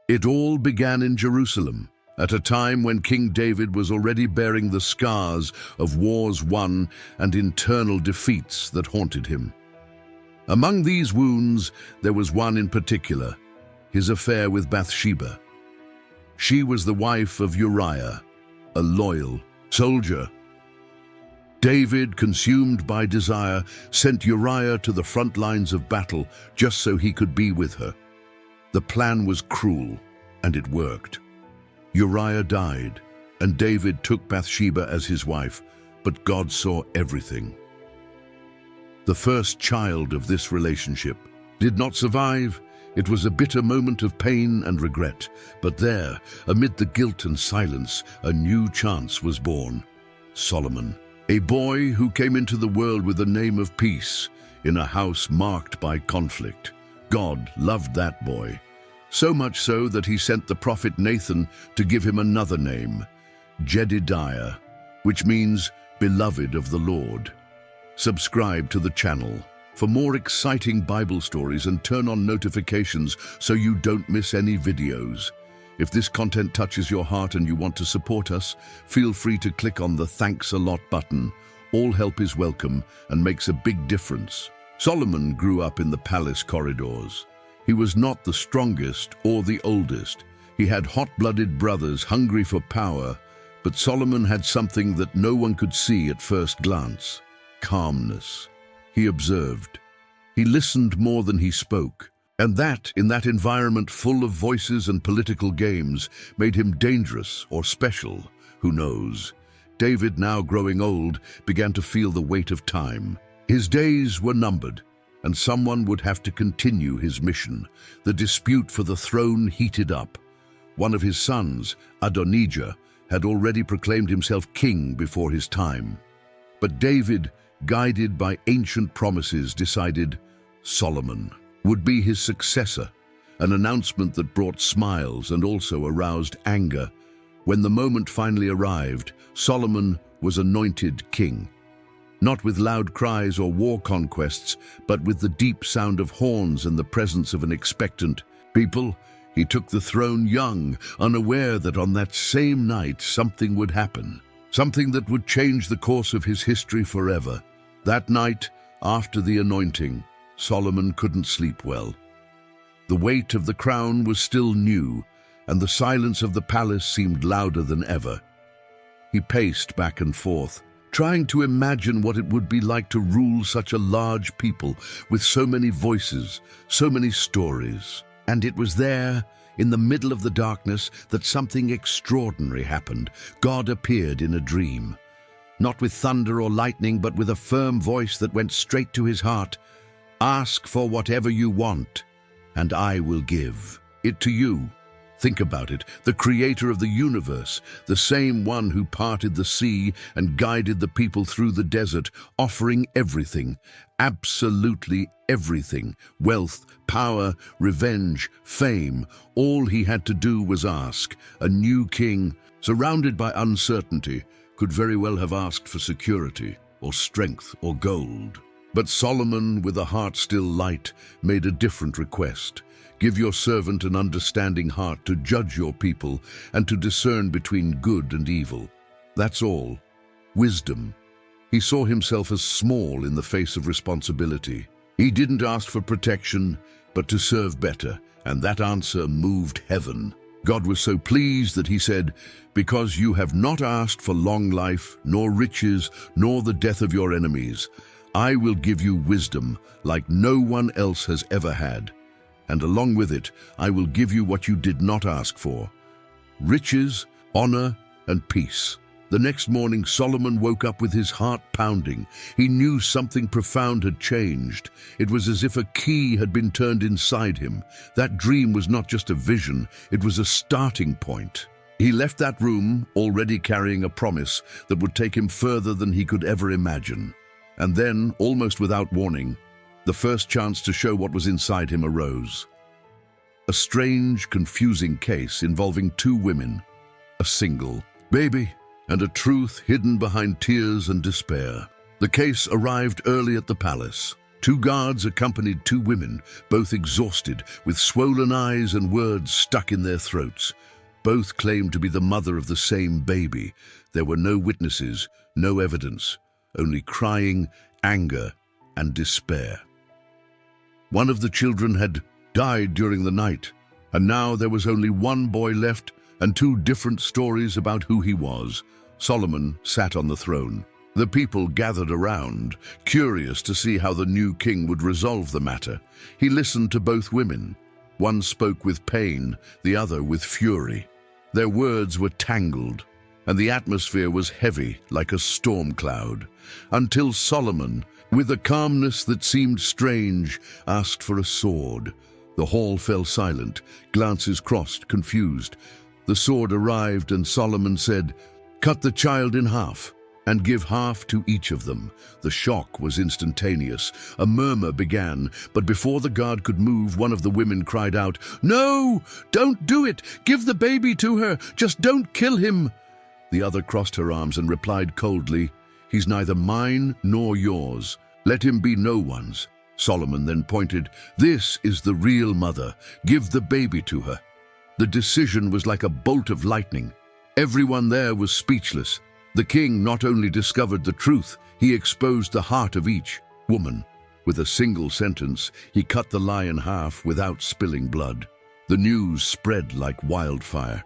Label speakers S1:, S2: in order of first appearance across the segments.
S1: It all began in Jerusalem, at a time when King David was already bearing the scars of wars won and internal defeats that haunted him. Among these wounds, there was one in particular, his affair with Bathsheba. She was the wife of Uriah, a loyal soldier. David, consumed by desire, sent Uriah to the front lines of battle just so he could be with her. The plan was cruel, and it worked. Uriah died, and David took Bathsheba as his wife, but God saw everything. The first child of this relationship did not survive. It was a bitter moment of pain and regret, but there, amid the guilt and silence, a new chance was born. Solomon, a boy who came into the world with the name of peace, in a house marked by conflict. God loved that boy, so much so that he sent the prophet Nathan to give him another name, Jedidiah, which means beloved of the Lord. Subscribe to the channel for more exciting Bible stories and turn on notifications so you don't miss any videos. If this content touches your heart and you want to support us, feel free to click on the Thanks a Lot button. All help is welcome and makes a big difference. Solomon grew up in the palace corridors. He was not the strongest or the oldest. He had hot-blooded brothers hungry for power, but Solomon had something that no one could see at first glance: calmness. He observed. He listened more than he spoke. And that, in that environment full of voices and political games, made him dangerous or special. Who knows? David, now growing old, began to feel the weight of time. His days were numbered, and someone would have to continue his mission. The dispute for the throne heated up. One of his sons, Adonijah, had already proclaimed himself king before his time. But David, guided by ancient promises, decided Solomon would be his successor, an announcement that brought smiles and also aroused anger. When the moment finally arrived, Solomon was anointed king. Not with loud cries or war conquests, but with the deep sound of horns and the presence of an expectant people. He took the throne young, unaware that on that same night something would happen, something that would change the course of his history forever. That night, after the anointing, Solomon couldn't sleep well. The weight of the crown was still new, and the silence of the palace seemed louder than ever. He paced back and forth, trying to imagine what it would be like to rule such a large people with so many voices, so many stories. And it was there, in the middle of the darkness, that something extraordinary happened. God appeared in a dream. Not with thunder or lightning, but with a firm voice that went straight to his heart. Ask for whatever you want, and I will give it to you. Think about it, the creator of the universe, the same one who parted the sea and guided the people through the desert, offering everything, absolutely everything: wealth, power, revenge, fame. All he had to do was ask. A new king, surrounded by uncertainty, could very well have asked for security, or strength, or gold. But Solomon, with a heart still light, made a different request. Give your servant an understanding heart to judge your people and to discern between good and evil. That's all. Wisdom. He saw himself as small in the face of responsibility. He didn't ask for protection, but to serve better, and that answer moved heaven. God was so pleased that he said, "Because you have not asked for long life, nor riches, nor the death of your enemies, I will give you wisdom like no one else has ever had. And along with it, I will give you what you did not ask for: riches, honor, and peace." The next morning, Solomon woke up with his heart pounding. He knew something profound had changed. It was as if a key had been turned inside him. That dream was not just a vision, it was a starting point. He left that room already carrying a promise that would take him further than he could ever imagine. And then, almost without warning, the first chance to show what was inside him arose. A strange, confusing case involving two women, a single baby, and a truth hidden behind tears and despair. The case arrived early at the palace. 2 guards accompanied 2 women, both exhausted, with swollen eyes and words stuck in their throats. Both claimed to be the mother of the same baby. There were no witnesses, no evidence, only crying, anger, and despair. One of the children had died during the night, and now there was only one boy left and 2 different stories about who he was. Solomon sat on the throne. The people gathered around, curious to see how the new king would resolve the matter. He listened to both women. One spoke with pain, the other with fury. Their words were tangled, and the atmosphere was heavy like a storm cloud, until Solomon, with a calmness that seemed strange, asked for a sword. The hall fell silent, glances crossed, confused. The sword arrived, and Solomon said, "Cut the child in half, and give half to each of them." The shock was instantaneous. A murmur began, but before the guard could move, one of the women cried out, "No! Don't do it! Give the baby to her! Just don't kill him!" The other crossed her arms and replied coldly, "He's neither mine nor yours. Let him be no one's." Solomon then pointed, "This is the real mother. Give the baby to her." The decision was like a bolt of lightning. Everyone there was speechless. The king not only discovered the truth, he exposed the heart of each woman. With a single sentence, he cut the lie in half without spilling blood. The news spread like wildfire.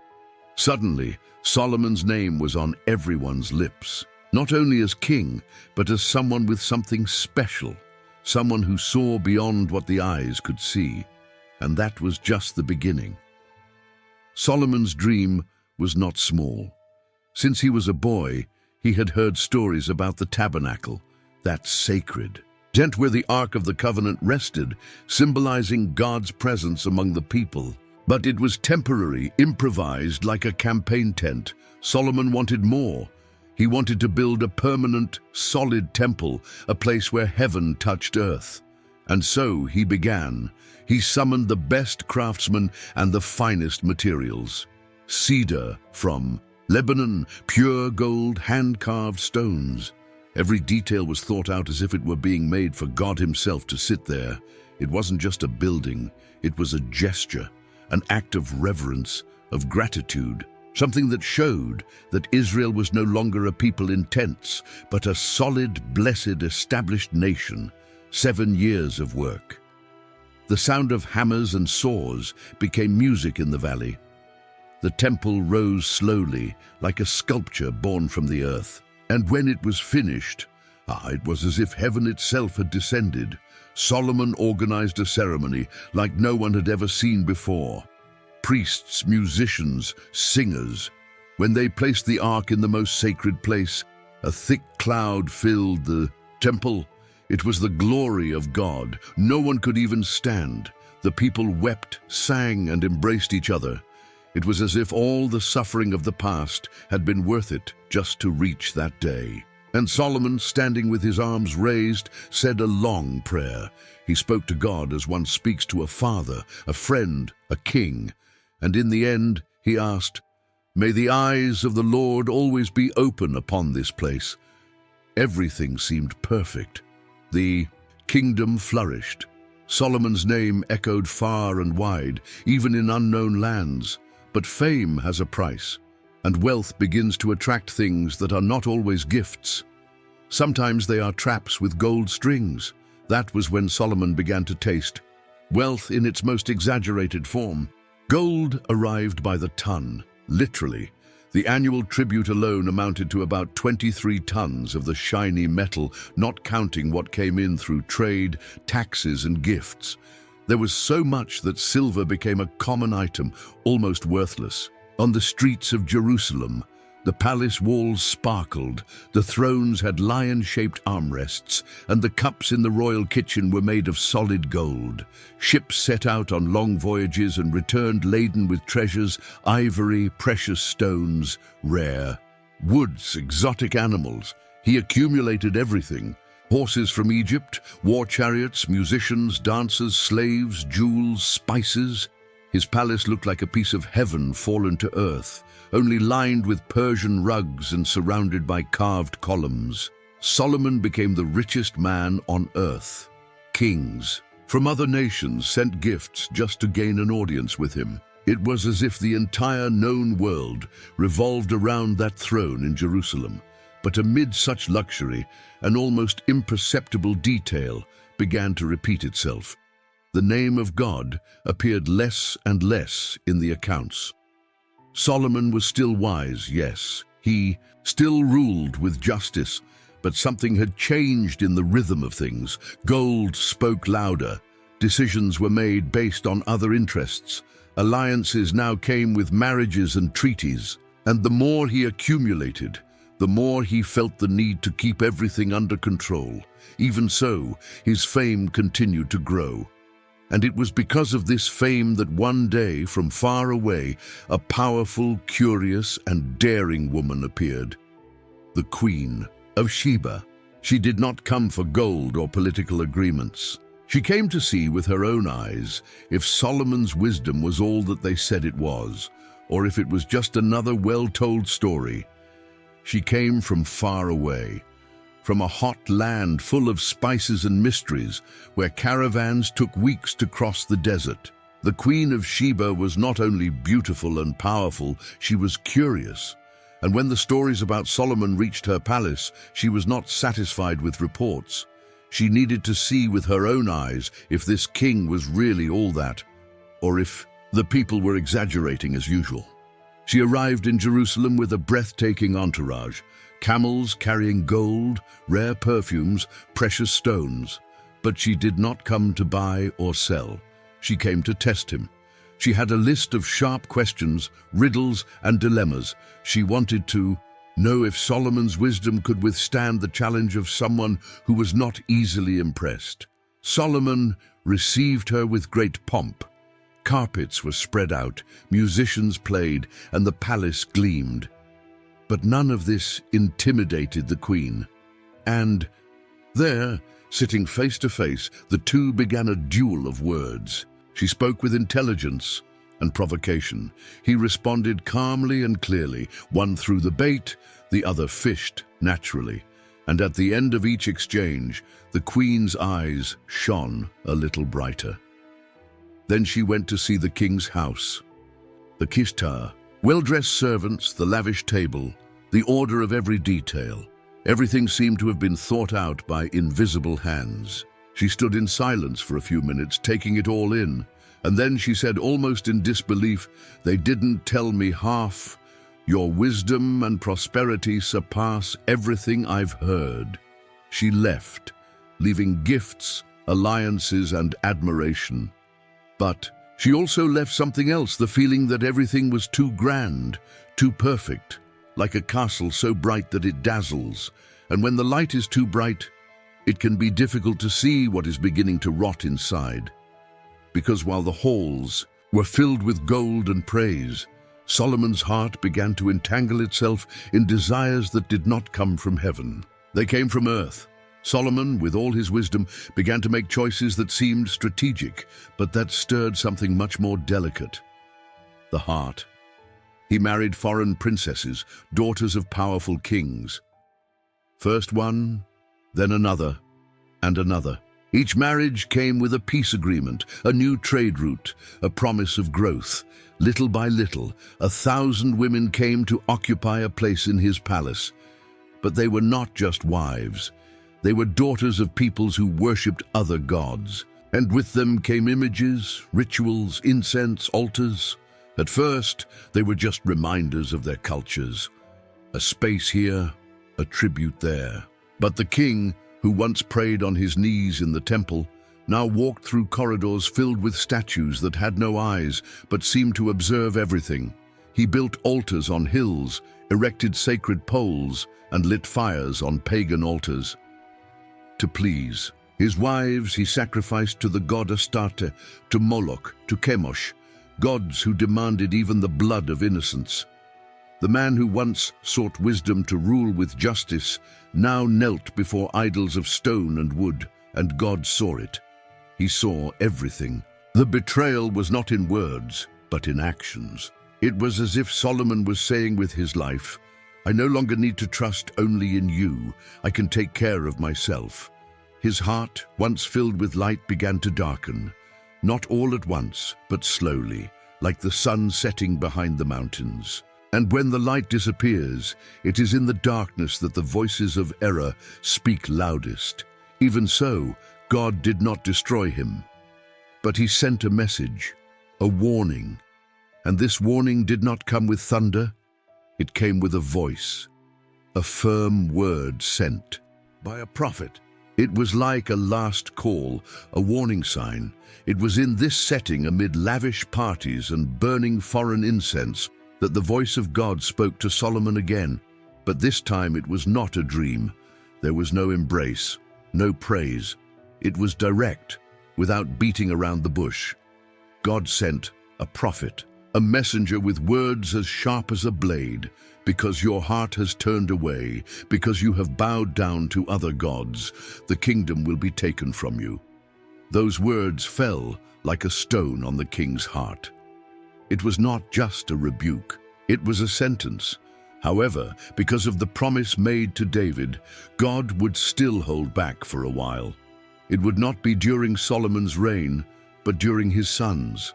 S1: Suddenly, Solomon's name was on everyone's lips, not only as king, but as someone with something special, someone who saw beyond what the eyes could see. And that was just the beginning. Solomon's dream was not small. Since he was a boy, he had heard stories about the tabernacle, that sacred tent where the Ark of the Covenant rested, symbolizing God's presence among the people. But it was temporary, improvised, like a campaign tent. Solomon wanted more. He wanted to build a permanent, solid temple, a place where heaven touched earth. And so he began. He summoned the best craftsmen and the finest materials. Cedar from Lebanon, pure gold, hand-carved stones. Every detail was thought out as if it were being made for God himself to sit there. It wasn't just a building, it was a gesture, an act of reverence, of gratitude, something that showed that Israel was no longer a people in tents, but a solid, blessed, established nation. 7 years of work. The sound of hammers and saws became music in the valley. The temple rose slowly, like a sculpture born from the earth. And when it was finished, it was as if heaven itself had descended. Solomon organized a ceremony like no one had ever seen before. Priests, musicians, singers. When they placed the ark in the most sacred place, a thick cloud filled the temple. It was the glory of God. No one could even stand. The people wept, sang, and embraced each other. It was as if all the suffering of the past had been worth it just to reach that day. And Solomon, standing with his arms raised, said a long prayer. He spoke to God as one speaks to a father, a friend, a king. And in the end, he asked, "May the eyes of the Lord always be open upon this place." Everything seemed perfect. The kingdom flourished. Solomon's name echoed far and wide, even in unknown lands. But fame has a price, and wealth begins to attract things that are not always gifts. Sometimes they are traps with gold strings. That was when Solomon began to taste wealth in its most exaggerated form. Gold arrived by the ton, literally. The annual tribute alone amounted to about 23 tons of the shiny metal, not counting what came in through trade, taxes, and gifts. There was so much that silver became a common item, almost worthless. On the streets of Jerusalem, the palace walls sparkled, the thrones had lion-shaped armrests, and the cups in the royal kitchen were made of solid gold. Ships set out on long voyages and returned laden with treasures, ivory, precious stones, rare woods, exotic animals. He accumulated everything. Horses from Egypt, war chariots, musicians, dancers, slaves, jewels, spices. His palace looked like a piece of heaven fallen to earth, only lined with Persian rugs and surrounded by carved columns. Solomon became the richest man on earth. kings from other nations sent gifts just to gain an audience with him. It was as if the entire known world revolved around that throne in Jerusalem. But amid such luxury, an almost imperceptible detail began to repeat itself. The name of God appeared less and less in the accounts. Solomon was still wise, yes. He still ruled with justice, but something had changed in the rhythm of things. Gold spoke louder. Decisions were made based on other interests. Alliances now came with marriages and treaties. And the more he accumulated, the more he felt the need to keep everything under control. Even so, his fame continued to grow. And it was because of this fame that one day, from far away, a powerful, curious, and daring woman appeared. The Queen of Sheba. She did not come for gold or political agreements. She came to see with her own eyes if Solomon's wisdom was all that they said it was, or if it was just another well-told story. She came from far away, from a hot land full of spices and mysteries, where caravans took weeks to cross the desert. The Queen of Sheba was not only beautiful and powerful, she was curious. And when the stories about Solomon reached her palace, she was not satisfied with reports. She needed to see with her own eyes if this king was really all that, or if the people were exaggerating as usual. She arrived in Jerusalem with a breathtaking entourage, camels carrying gold, rare perfumes, precious stones. But she did not come to buy or sell. She came to test him. She had a list of sharp questions, riddles, and dilemmas. She wanted to know if Solomon's wisdom could withstand the challenge of someone who was not easily impressed. Solomon received her with great pomp. Carpets were spread out, musicians played, and the palace gleamed. But none of this intimidated the queen. And there, sitting face to face, the two began a duel of words. She spoke with intelligence and provocation. He responded calmly and clearly. One threw the bait, the other fished naturally. And at the end of each exchange, the queen's eyes shone a little brighter. Then she went to see the king's house. The kishtar, well-dressed servants, the lavish table, the order of every detail. Everything seemed to have been thought out by invisible hands. She stood in silence for a few minutes, taking it all in, and then she said, almost in disbelief, "They didn't tell me half. Your wisdom and prosperity surpass everything I've heard." She left, leaving gifts, alliances, and admiration. But she also left something else, the feeling that everything was too grand, too perfect, like a castle so bright that it dazzles. And when the light is too bright, it can be difficult to see what is beginning to rot inside. Because while the halls were filled with gold and praise, Solomon's heart began to entangle itself in desires that did not come from heaven. They came from earth. Solomon, with all his wisdom, began to make choices that seemed strategic, but that stirred something much more delicate: the heart. He married foreign princesses, daughters of powerful kings. First one, then another, and another. Each marriage came with a peace agreement, a new trade route, a promise of growth. Little by little, 1,000 women came to occupy a place in his palace. But they were not just wives. They were daughters of peoples who worshipped other gods. And with them came images, rituals, incense, altars. At first, they were just reminders of their cultures. A space here, a tribute there. But the king, who once prayed on his knees in the temple, now walked through corridors filled with statues that had no eyes but seemed to observe everything. He built altars on hills, erected sacred poles, and lit fires on pagan altars. To please his wives, he sacrificed to the god Astarte, to Moloch, to Chemosh, gods who demanded even the blood of innocents. The man who once sought wisdom to rule with justice now knelt before idols of stone and wood, and God saw it. He saw everything. The betrayal was not in words, but in actions. It was as if Solomon was saying with his life, "I no longer need to trust only in you. I can take care of myself." His heart, once filled with light, began to darken, not all at once, but slowly, like the sun setting behind the mountains. And when the light disappears, it is in the darkness that the voices of error speak loudest. Even so, God did not destroy him, but he sent a message, a warning. And this warning did not come with thunder, it came with a voice, a firm word sent by a prophet. It was like a last call, a warning sign. It was in this setting, amid lavish parties and burning foreign incense, that the voice of God spoke to Solomon again. But this time it was not a dream. There was no embrace, no praise. It was direct, without beating around the bush. God sent a prophet, a messenger with words as sharp as a blade. Because your heart has turned away, because you have bowed down to other gods, the kingdom will be taken from you. Those words fell like a stone on the king's heart. It was not just a rebuke, it was a sentence. However, because of the promise made to David, God would still hold back for a while. It would not be during Solomon's reign, but during his son's.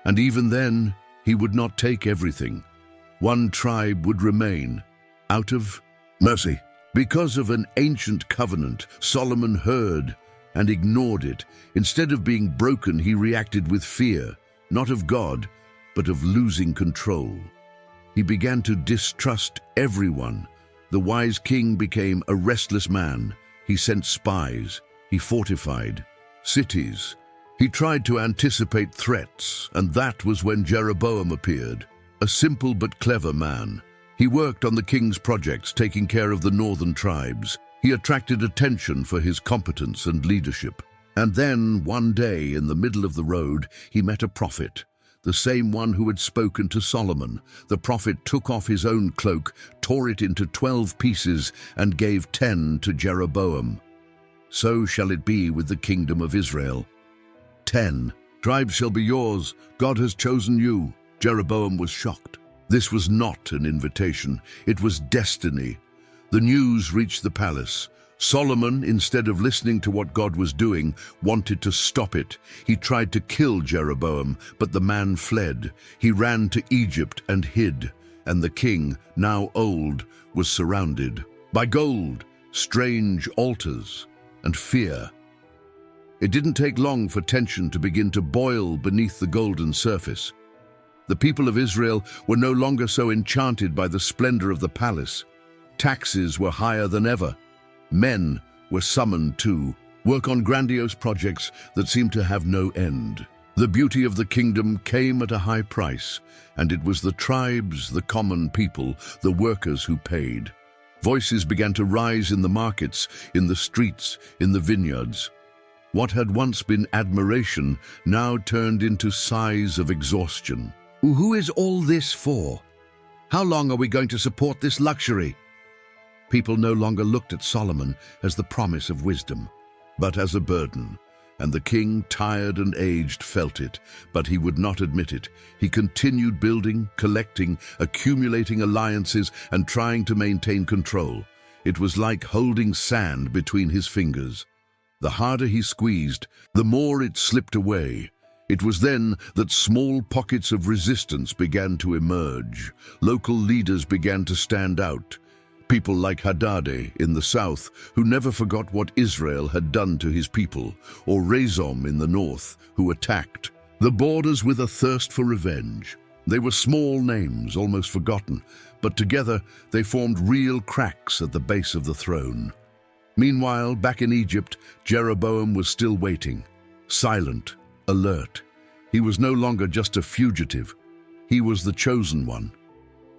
S1: And even then, he would not take everything. One tribe would remain, out of mercy. Because of an ancient covenant, Solomon heard and ignored it. Instead of being broken, he reacted with fear, not of God, but of losing control. He began to distrust everyone. The wise king became a restless man. He sent spies. He fortified cities. He tried to anticipate threats, and that was when Jeroboam appeared. A simple but clever man. He worked on the king's projects, taking care of the northern tribes. He attracted attention for his competence and leadership. And then, one day, in the middle of the road, he met a prophet, the same one who had spoken to Solomon. The prophet took off his own cloak, tore it into 12 pieces, and gave 10 to Jeroboam. So shall it be with the kingdom of Israel. 10 tribes shall be yours. God has chosen you. Jeroboam was shocked. This was not an invitation, it was destiny. The news reached the palace. Solomon, instead of listening to what God was doing, wanted to stop it. He tried to kill Jeroboam, but the man fled. He ran to Egypt and hid, and the king, now old, was surrounded by gold, strange altars, and fear. It didn't take long for tension to begin to boil beneath the golden surface. The people of Israel were no longer so enchanted by the splendor of the palace. Taxes were higher than ever. Men were summoned to work on grandiose projects that seemed to have no end. The beauty of the kingdom came at a high price, and it was the tribes, the common people, the workers who paid. Voices began to rise in the markets, in the streets, in the vineyards. What had once been admiration now turned into sighs of exhaustion. Who is all this for? How long are we going to support this luxury? People no longer looked at Solomon as the promise of wisdom, but as a burden. And the king, tired and aged, felt it, but he would not admit it. He continued building, collecting, accumulating alliances, and trying to maintain control. It was like holding sand between his fingers. The harder he squeezed, the more it slipped away. It was then that small pockets of resistance began to emerge. Local leaders began to stand out. People like Hadadeh in the south, who never forgot what Israel had done to his people, or Rezon in the north, who attacked the borders with a thirst for revenge. They were small names, almost forgotten, but together they formed real cracks at the base of the throne. Meanwhile, back in Egypt, Jeroboam was still waiting, silent, alert. He was no longer just a fugitive. He was the chosen one,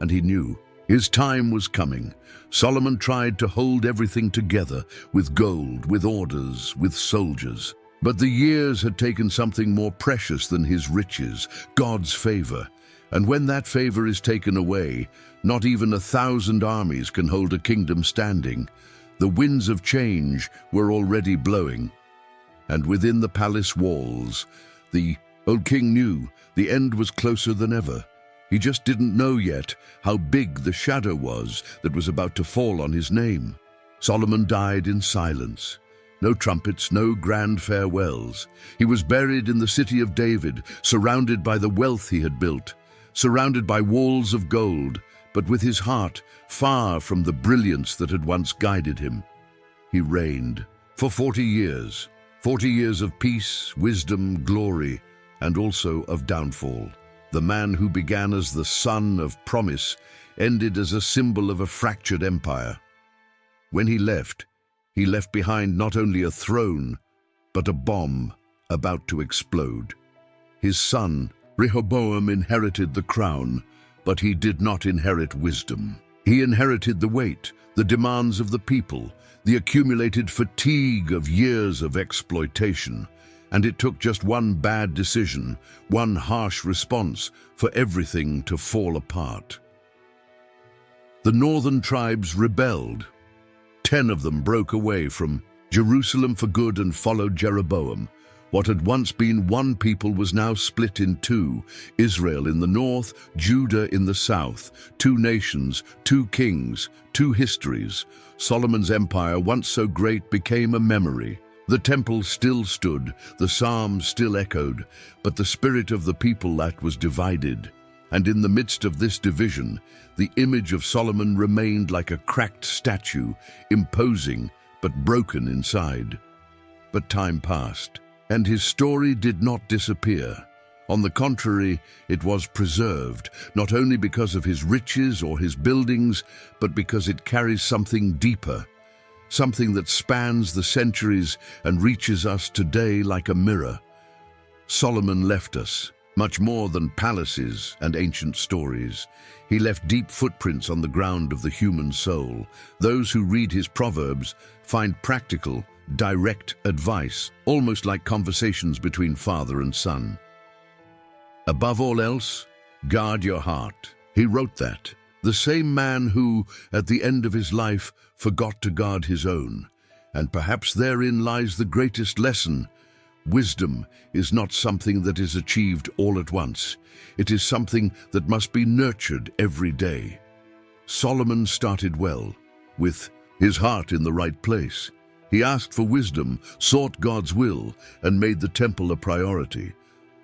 S1: and he knew his time was coming. Solomon tried to hold everything together, with gold, with orders, with soldiers. But the years had taken something more precious than his riches, God's favor. And when that favor is taken away, not even 1,000 armies can hold a kingdom standing. The winds of change were already blowing. And within the palace walls, the old king knew the end was closer than ever. He just didn't know yet how big the shadow was that was about to fall on his name. Solomon died in silence. No trumpets, no grand farewells. He was buried in the city of David, surrounded by the wealth he had built, surrounded by walls of gold, but with his heart far from the brilliance that had once guided him. He reigned for 40 years of peace, wisdom, glory, and also of downfall. The man who began as the son of promise ended as a symbol of a fractured empire. When he left behind not only a throne, but a bomb about to explode. His son, Rehoboam, inherited the crown, but he did not inherit wisdom. He inherited the weight, the demands of the people, the accumulated fatigue of years of exploitation, and it took just one bad decision, one harsh response, for everything to fall apart. The northern tribes rebelled. 10 of them broke away from Jerusalem for good and followed Jeroboam. What had once been one people was now split in two: Israel in the north, Judah in the south. 2 nations, 2 kings, 2 histories. Solomon's empire, once so great, became a memory. The temple still stood, the psalms still echoed, but the spirit of the people that was divided. And in the midst of this division, the image of Solomon remained like a cracked statue, imposing but broken inside. But time passed, and his story did not disappear. On the contrary, it was preserved, not only because of his riches or his buildings, but because it carries something deeper, something that spans the centuries and reaches us today like a mirror. Solomon left us much more than palaces and ancient stories. He left deep footprints on the ground of the human soul. Those who read his Proverbs find practical, direct advice, almost like conversations between father and son. Above all else, guard your heart. He wrote that. The same man who, at the end of his life, forgot to guard his own. And perhaps therein lies the greatest lesson. Wisdom is not something that is achieved all at once. It is something that must be nurtured every day. Solomon started well, with his heart in the right place. He asked for wisdom, sought God's will, and made the temple a priority.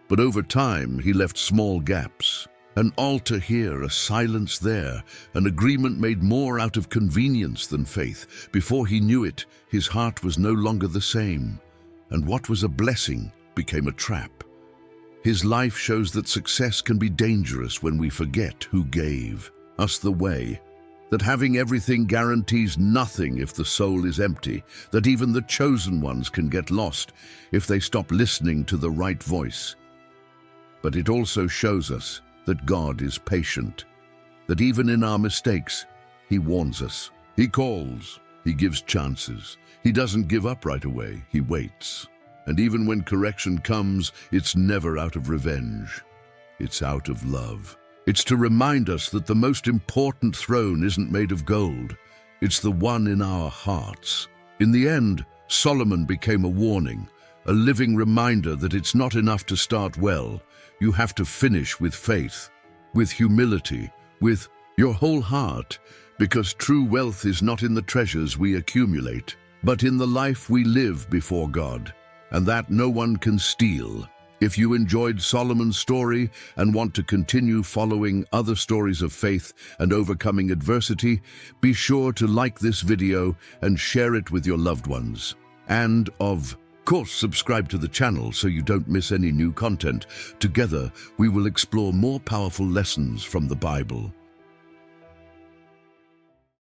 S1: But over time, he left small gaps. An altar here, a silence there, an agreement made more out of convenience than faith. Before he knew it, his heart was no longer the same. And what was a blessing became a trap. His life shows that success can be dangerous when we forget who gave us the way, that having everything guarantees nothing if the soul is empty, that even the chosen ones can get lost if they stop listening to the right voice. But it also shows us that God is patient, that even in our mistakes, He warns us, He calls, He gives chances. He doesn't give up right away, He waits. And even when correction comes, it's never out of revenge. It's out of love. It's to remind us that the most important throne isn't made of gold. It's the one in our hearts. In the end, Solomon became a warning, a living reminder that it's not enough to start well. You have to finish with faith, with humility, with your whole heart, because true wealth is not in the treasures we accumulate, but in the life we live before God, and that no one can steal. If you enjoyed Solomon's story and want to continue following other stories of faith and overcoming adversity, be sure to like this video and share it with your loved ones. And, of course, subscribe to the channel so you don't miss any new content. Together, we will explore more powerful lessons from the Bible.